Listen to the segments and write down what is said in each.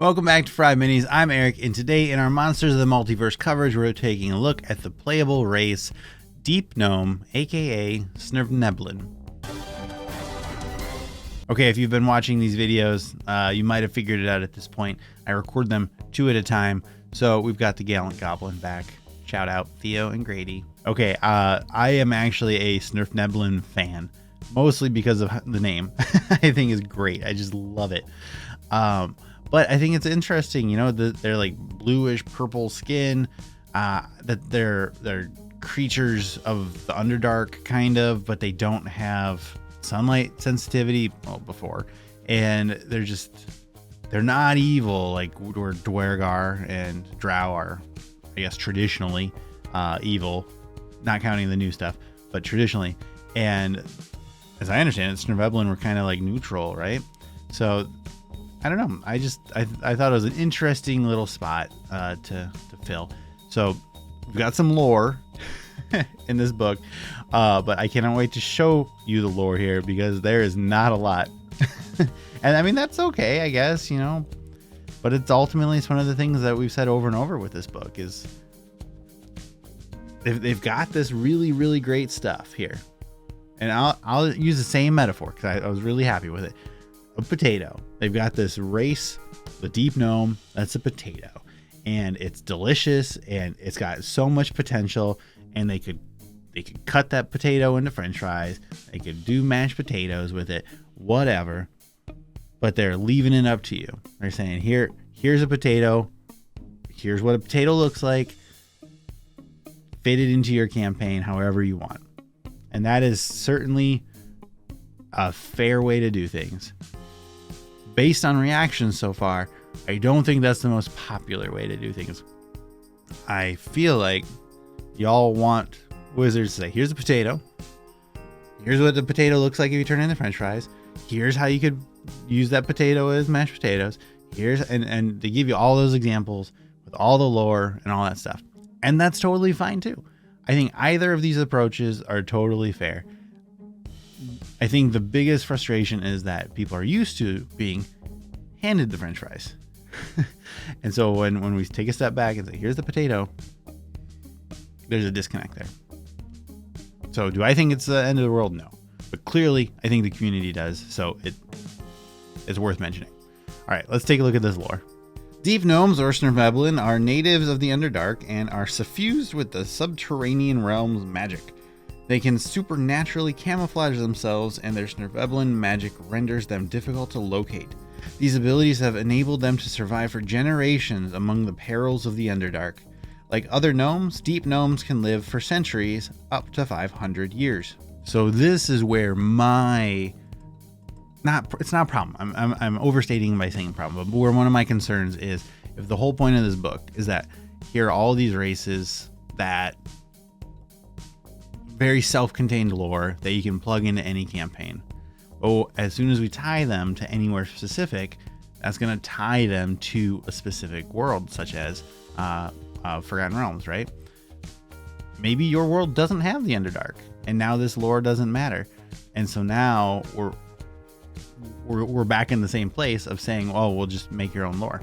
Welcome back to FryMinis. I'm Eric, and today in our Monsters of the Multiverse coverage, we're taking a look at the playable race Deep Gnome, aka Svirfneblin. Okay, if you've been watching these videos, you might have figured it out at this point. I record them 2 at a time, so we've got the Gallant Goblin back. Shout out Theo and Grady. Okay, I am actually a Svirfneblin fan, mostly because of the name. I think it's great. I just love it. But I think it's interesting, you know, that they're like bluish purple skin, that they're creatures of the Underdark kind of, but they don't have sunlight sensitivity, well, before, and they're not evil like where Dwergar and Drow are, I guess, traditionally evil, not counting the new stuff, but traditionally. And as I understand it, Svirfneblin were kind of like neutral, right? So I don't know. I thought it was an interesting little spot to fill. So we've got some lore in this book, but I cannot wait to show you the lore here because there is not a lot. And I mean, that's okay, I guess, you know, but it's ultimately one of the things that we've said over and over with this book is they've got this really, really great stuff here. And I'll use the same metaphor because I was really happy with it. A potato. They've got this race, the Deep Gnome, that's a potato, and it's delicious and it's got so much potential, and they could cut that potato into french fries, they could do mashed potatoes with it, whatever, but they're leaving it up to you. They're saying, here's a potato, here's what a potato looks like, fit it into your campaign however you want. And that is certainly a fair way to do things. Based on reactions so far, I don't think that's the most popular way to do things. I feel like y'all want wizards to say, here's a potato. Here's what the potato looks like if you turn it into french fries. Here's how you could use that potato as mashed potatoes. And they give you all those examples with all the lore and all that stuff. And that's totally fine too. I think either of these approaches are totally fair. I think the biggest frustration is that people are used to being handed the french fries. And so when we take a step back and say, here's the potato, there's a disconnect there. So do I think it's the end of the world? No. But clearly, I think the community does. So it's worth mentioning. All right, let's take a look at this lore. Deep Gnomes, or Svirfneblin, are natives of the Underdark and are suffused with the subterranean realm's magic. They can supernaturally camouflage themselves, and their Svirfneblin magic renders them difficult to locate. These abilities have enabled them to survive for generations among the perils of the Underdark. Like other gnomes, Deep Gnomes can live for centuries, up to 500 years. So this is where it's not a problem. I'm overstating by saying problem, but where one of my concerns is if the whole point of this book is that here are all these races that very self-contained lore that you can plug into any campaign. Oh, as soon as we tie them to anywhere specific, that's going to tie them to a specific world, such as Forgotten Realms, right? Maybe your world doesn't have the Underdark, and now this lore doesn't matter, and so now we're back in the same place of saying, oh, we'll just make your own lore.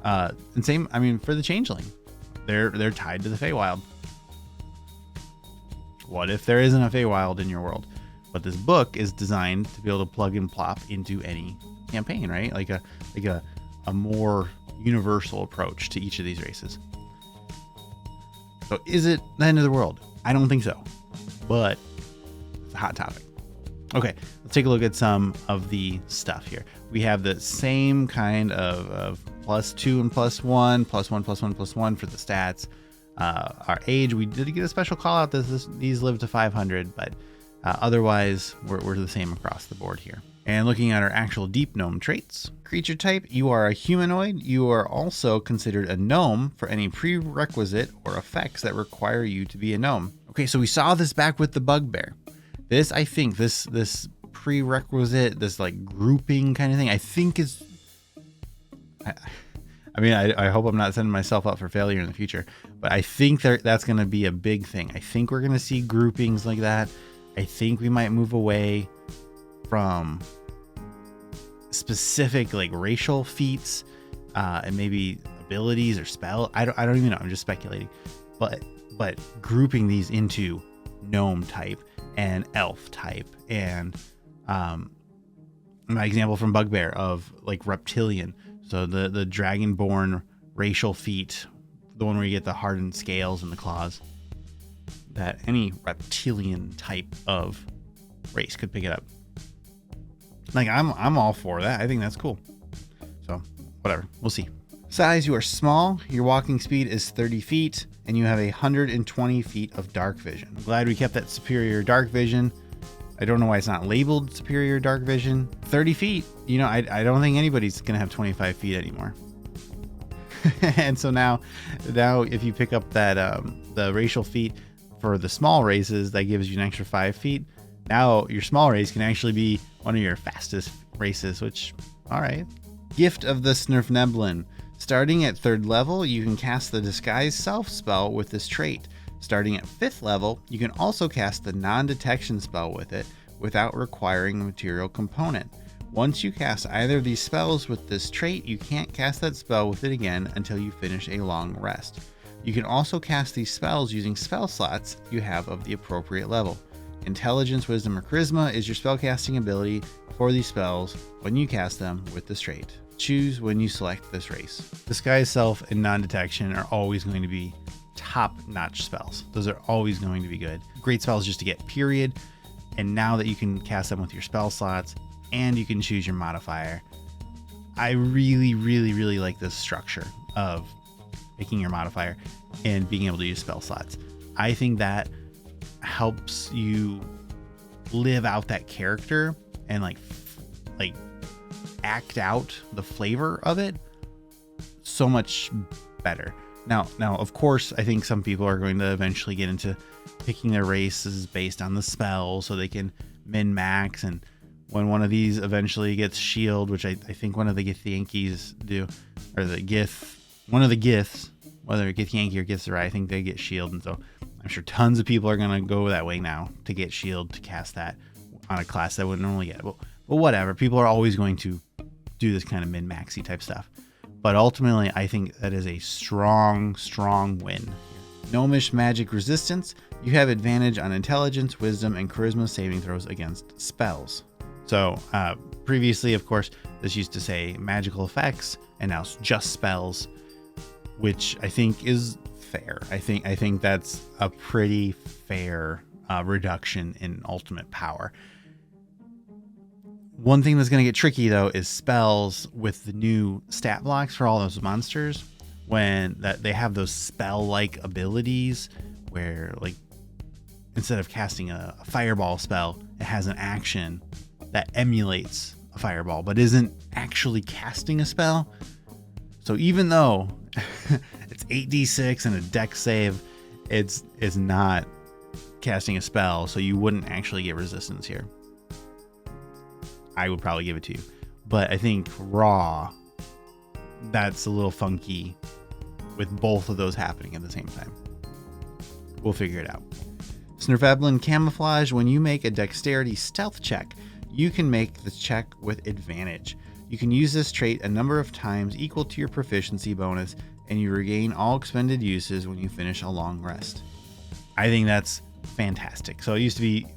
And same, I mean, for the Changeling, they're tied to the Feywild. What if there isn't a Feywild in your world? But this book is designed to be able to plug and plop into any campaign, right? Like a more universal approach to each of these races. So is it the end of the world? I don't think so, but it's a hot topic. Okay, let's take a look at some of the stuff here. We have the same kind of +2 and +1, +1, +1, +1 for the stats. Our age, we did get a special call out that these live to 500, but otherwise we're the same across the board here. And looking at our actual Deep Gnome traits, creature type, you are a humanoid. You are also considered a gnome for any prerequisite or effects that require you to be a gnome. Okay, so we saw this back with the bugbear. This, I think, this prerequisite, this like grouping kind of thing, I think is, I mean, I hope I'm not setting myself up for failure in the future, but I think that's going to be a big thing. I think we're going to see groupings like that. I think we might move away from specific like racial feats and maybe abilities or spell. I don't even know. I'm just speculating. But grouping these into gnome type and elf type and my example from Bugbear of like reptilian. So the dragonborn racial feat, the one where you get the hardened scales and the claws, that any reptilian type of race could pick it up. Like I'm all for that. I think that's cool. So whatever, we'll see. Size, you are small. Your walking speed is 30 feet and you have 120 feet of dark vision. I'm glad we kept that superior dark vision. I don't know why it's not labeled superior dark vision. 30 feet, you know, I don't think anybody's gonna have 25 feet anymore. And so now if you pick up that the racial feat for the small races, that gives you an extra 5 feet. Now your small race can actually be one of your fastest races, which, all right. Gift of the Svirfneblin. Starting at 3rd level, you can cast the Disguise Self spell with this trait. Starting at 5th level, you can also cast the non-detection spell with it without requiring a material component. Once you cast either of these spells with this trait, you can't cast that spell with it again until you finish a long rest. You can also cast these spells using spell slots you have of the appropriate level. Intelligence, Wisdom, or Charisma is your spellcasting ability for these spells when you cast them with this trait. Choose when you select this race. Disguise Self and non-detection are always going to be top-notch spells. Those are always going to be good. Great spells just to get, period. And now that you can cast them with your spell slots and you can choose your modifier, I really, really, really like this structure of picking your modifier and being able to use spell slots. I think that helps you live out that character and like act out the flavor of it so much better. Now, of course, I think some people are going to eventually get into picking their races based on the spell so they can min-max. And when one of these eventually gets shield, which I think one of the Githyankies do, or one of the Giths, whether Githyanki or Githzerai, I think they get shield. And so I'm sure tons of people are going to go that way now to get shield, to cast that on a class that wouldn't normally get. But whatever, people are always going to do this kind of min-maxy type stuff. But ultimately, I think that is a strong, strong win. Gnomish magic resistance. You have advantage on intelligence, wisdom, and charisma saving throws against spells. So previously, of course, this used to say magical effects, and now it's just spells, which I think is fair. I think that's a pretty fair reduction in ultimate power. One thing that's going to get tricky, though, is spells with the new stat blocks for all those monsters. When they have those spell-like abilities where, like, instead of casting a fireball spell, it has an action that emulates a fireball, but isn't actually casting a spell. So even though it's 8d6 and a dex save, it's not casting a spell, so you wouldn't actually get resistance here. I would probably give it to you. But I think raw, that's a little funky with both of those happening at the same time. We'll figure it out. Svirfneblin camouflage. When you make a dexterity stealth check, you can make the check with advantage. You can use this trait a number of times equal to your proficiency bonus, and you regain all expended uses when you finish a long rest. I think that's fantastic. So it used to be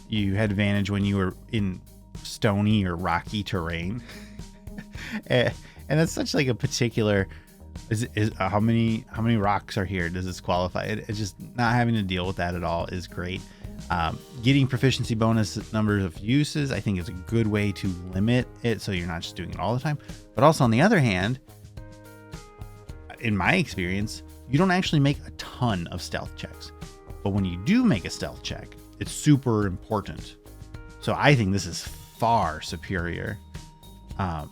you had advantage when you were in stony or rocky terrain. And that's such like a particular is how many rocks are here does this qualify? It's just not having to deal with that at all is great. Getting proficiency bonus numbers of uses, I think, is a good way to limit it so you're not just doing it all the time. But also on the other hand, in my experience, you don't actually make a ton of stealth checks, but when you do make a stealth check, it's super important. So I think this is far superior. I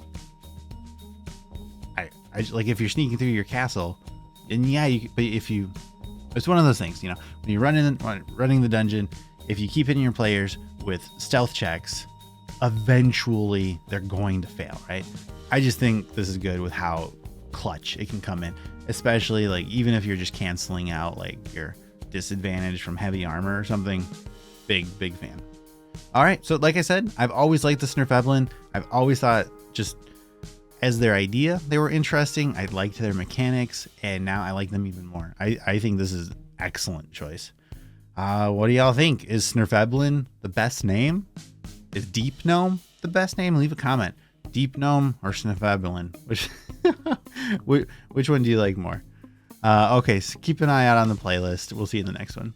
like if you're sneaking through your castle, and yeah, but it's one of those things, you know, when you're running the dungeon, if you keep hitting your players with stealth checks, eventually they're going to fail, right? I just think this is good with how clutch it can come in, especially like even if you're just canceling out like your disadvantage from heavy armor or something. Big fan. All right, so like I said, I've always liked the Svirfneblin. I've always thought just as their idea, they were interesting. I liked their mechanics, and now I like them even more. I think this is excellent choice. What do y'all think? Is Svirfneblin the best name? Is Deep Gnome the best name? Leave a comment. Deep Gnome or Svirfneblin? Which one do you like more? Okay, so keep an eye out on the playlist. We'll see you in the next one.